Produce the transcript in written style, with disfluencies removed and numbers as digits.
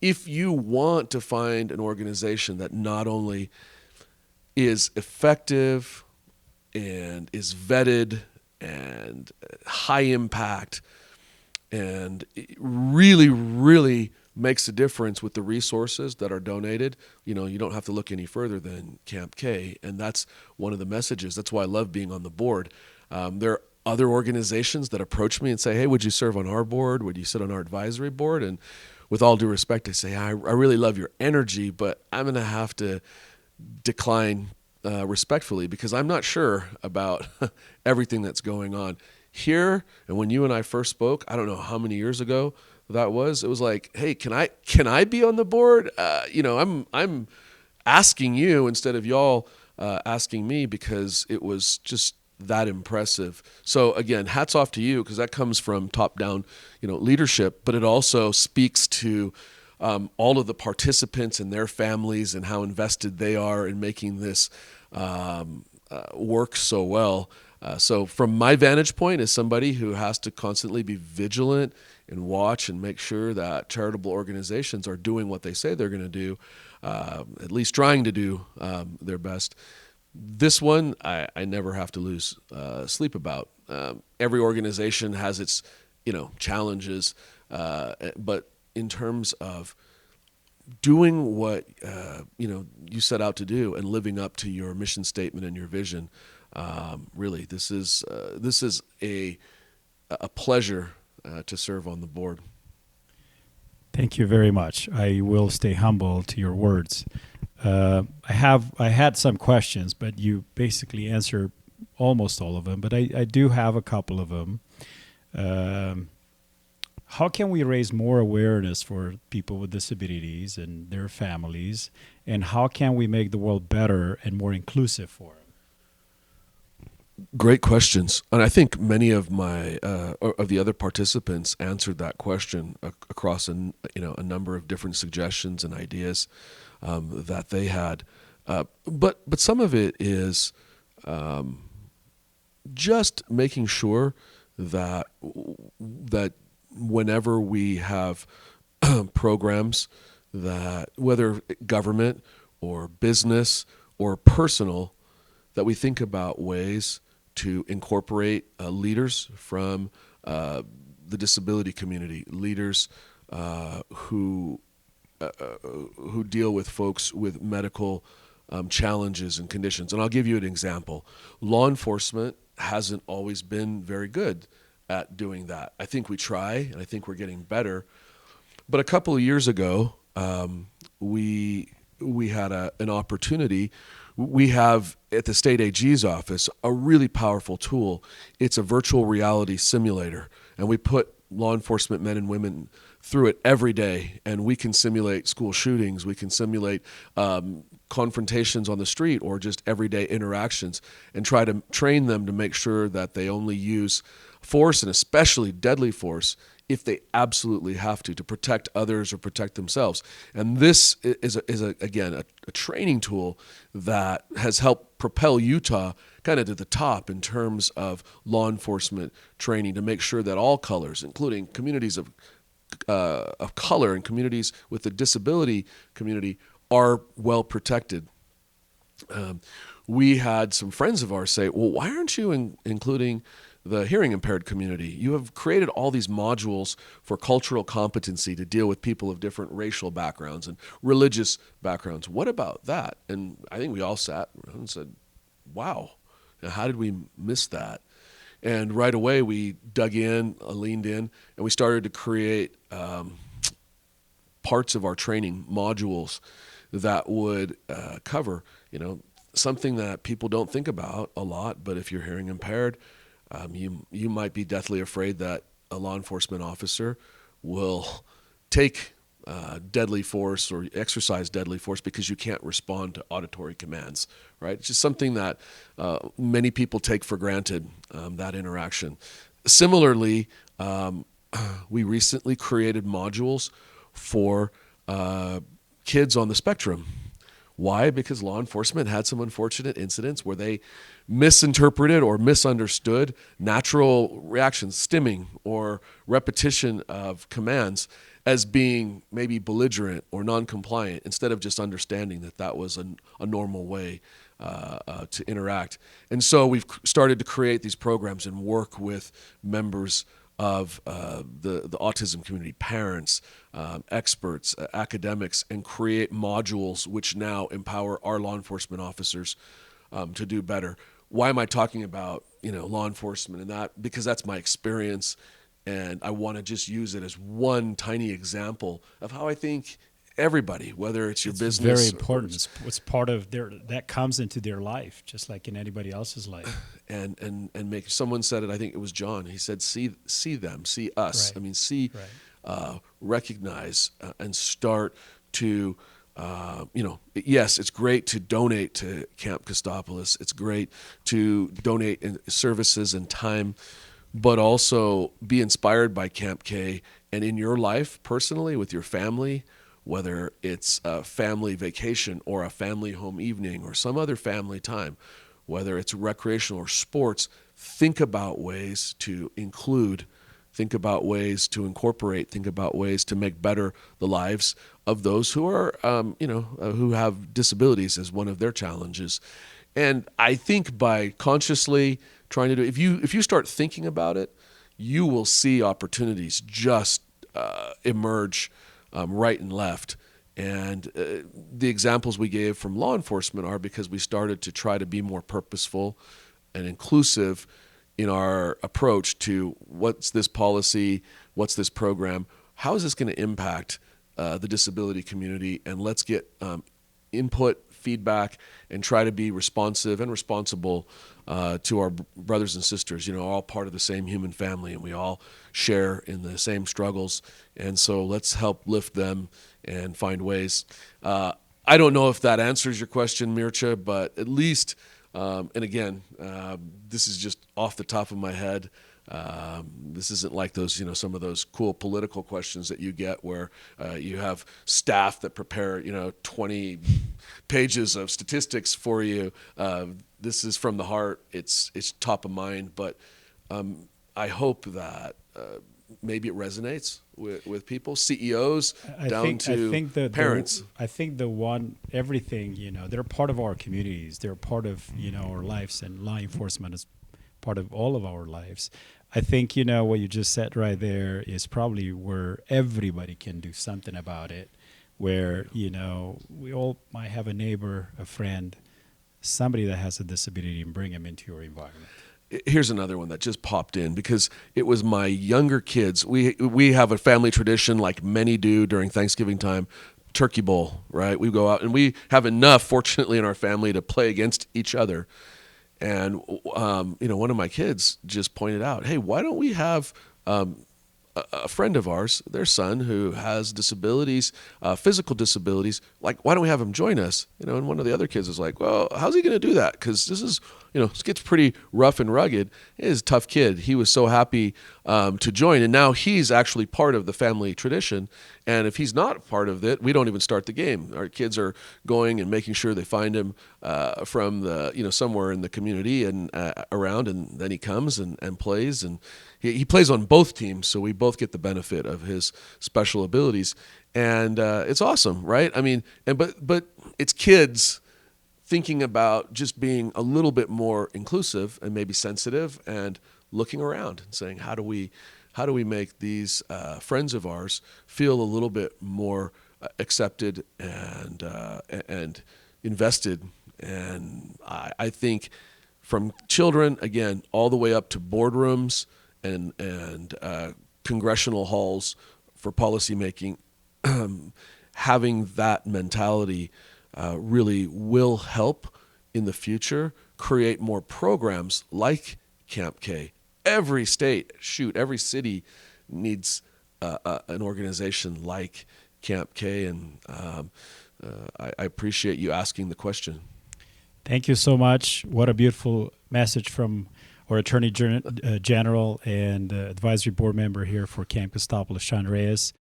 if you want to find an organization that not only is effective and is vetted and high impact and it really, really makes a difference with the resources that are donated, you don't have to look any further than Camp K. And that's one of the messages. That's why I love being on the board. There are other organizations that approach me and say, hey, would you serve on our board? Would you sit on our advisory board? And with all due respect, I say, I really love your energy, but I'm going to have to decline respectfully because I'm not sure about everything that's going on here. And when you and I first spoke, I don't know how many years ago that was, it was like, hey, can I be on the board? I'm asking you instead of y'all asking me because it was just that impressive. So again, hats off to you because that comes from top down, leadership, but it also speaks to all of the participants and their families and how invested they are in making this work so well. So from my vantage point as somebody who has to constantly be vigilant and watch and make sure that charitable organizations are doing what they say they're going to do, at least trying to do their best. This one, I never have to lose sleep about. Every organization has its, challenges, but in terms of doing what you set out to do and living up to your mission statement and your vision, really, this is a pleasure to serve on the board. Thank you very much. I will stay humble to your words. I had some questions, but you basically answered almost all of them. But I do have a couple of them. How can we raise more awareness for people with disabilities and their families? And how can we make the world better and more inclusive for them? Great questions, and I think many of my of the other participants answered that question across a number of different suggestions and ideas that they had. But some of it is just making sure that whenever we have programs that whether government or business or personal, that we think about ways to incorporate leaders from the disability community, leaders who deal with folks with medical challenges and conditions. And I'll give you an example. Law enforcement hasn't always been very good at doing that. I think we try, and I think we're getting better. But a couple of years ago, we had an opportunity. We have at the state AG's office a really powerful tool. It's a virtual reality simulator, and we put law enforcement men and women through it every day, and we can simulate school shootings, we can simulate confrontations on the street or just everyday interactions and try to train them to make sure that they only use force, and especially deadly force, if they absolutely have to protect others or protect themselves. And this is again a training tool that has helped propel Utah kind of to the top in terms of law enforcement training to make sure that all colors, including communities of color and communities with the disability community, are well protected. We had some friends of ours say, well, why aren't you including the hearing impaired community? You have created all these modules for cultural competency to deal with people of different racial backgrounds and religious backgrounds. What about that? And I think we all sat and said, wow, how did we miss that? And right away we dug in, leaned in, and we started to create parts of our training modules that would cover, something that people don't think about a lot, but if you're hearing impaired, you might be deathly afraid that a law enforcement officer will take deadly force or exercise deadly force because you can't respond to auditory commands, right? It's just something that many people take for granted, that interaction. Similarly, we recently created modules for kids on the spectrum. Why? Because law enforcement had some unfortunate incidents where they misinterpreted or misunderstood natural reactions, stimming or repetition of commands, as being maybe belligerent or non-compliant, instead of just understanding that that was a normal way to interact. And so we've started to create these programs and work with members of the autism community, parents, experts, academics, and create modules which now empower our law enforcement officers to do better. Why am I talking about law enforcement and that? Because that's my experience, and I want to just use it as one tiny example of how I think everybody, whether it's your It's business, very important. It's part of their that comes into their life, just like in anybody else's life. and make. Someone said it. I think it was John. He said, "See them, see us." Right. I mean, see, Right. recognize, and start to. Yes, it's great to donate to Camp Costopolis. It's great to donate in services and time, but also be inspired by Camp K, and in your life personally with your family, whether it's a family vacation or a family home evening or some other family time, whether it's recreational or sports, think about ways to include, think about ways to incorporate, think about ways to make better the lives of those who are, who have disabilities as one of their challenges. And I think by consciously trying to do, if you start thinking about it, you will see opportunities just emerge right and left. And the examples we gave from law enforcement are because we started to try to be more purposeful and inclusive in our approach to what's this policy, what's this program, how is this going to impact the disability community, and let's get input, feedback, and try to be responsive and responsible to our brothers and sisters. All part of the same human family, and we all share in the same struggles. And so let's help lift them and find ways. I don't know if that answers your question, Mircea, but at least, and again, this is just off the top of my head. This isn't like those, some of those cool political questions that you get where you have staff that prepare, 20 pages of statistics for you. This is from the heart. It's top of mind. But I hope that maybe it resonates with people, CEOs, to parents. I think the one, everything, they're part of our communities. They're part of, our lives, and law enforcement is part of all of our lives. I think, what you just said right there is probably where everybody can do something about it, where, we all might have a neighbor, a friend, somebody that has a disability, and bring them into your environment. Here's another one that just popped in because it was my younger kids. We have a family tradition, like many do during Thanksgiving time, turkey bowl, right? We go out and we have enough, fortunately, in our family to play against each other. And, one of my kids just pointed out, hey, why don't we have a friend of ours, their son, who has disabilities, physical disabilities, like, why don't we have him join us? And one of the other kids is like, well, how's he going to do that? Because this is, this gets pretty rough and rugged. He's a tough kid. He was so happy to join. And now he's actually part of the family tradition. And if he's not part of it, we don't even start the game. Our kids are going and making sure they find him from the, somewhere in the community and around. And then he comes and plays. And he plays on both teams. So we both get the benefit of his special abilities. And it's awesome, right? I mean, but it's kids thinking about just being a little bit more inclusive and maybe sensitive and looking around and saying, how do we make these friends of ours feel a little bit more accepted and invested? And I think from children, again, all the way up to boardrooms and congressional halls for policymaking, having that mentality really will help in the future create more programs like Camp K. Every state, every city needs an organization like Camp K, and I appreciate you asking the question. Thank you so much. What a beautiful message from our Attorney General and Advisory Board member here for Camp Costopolis, Sean Reyes.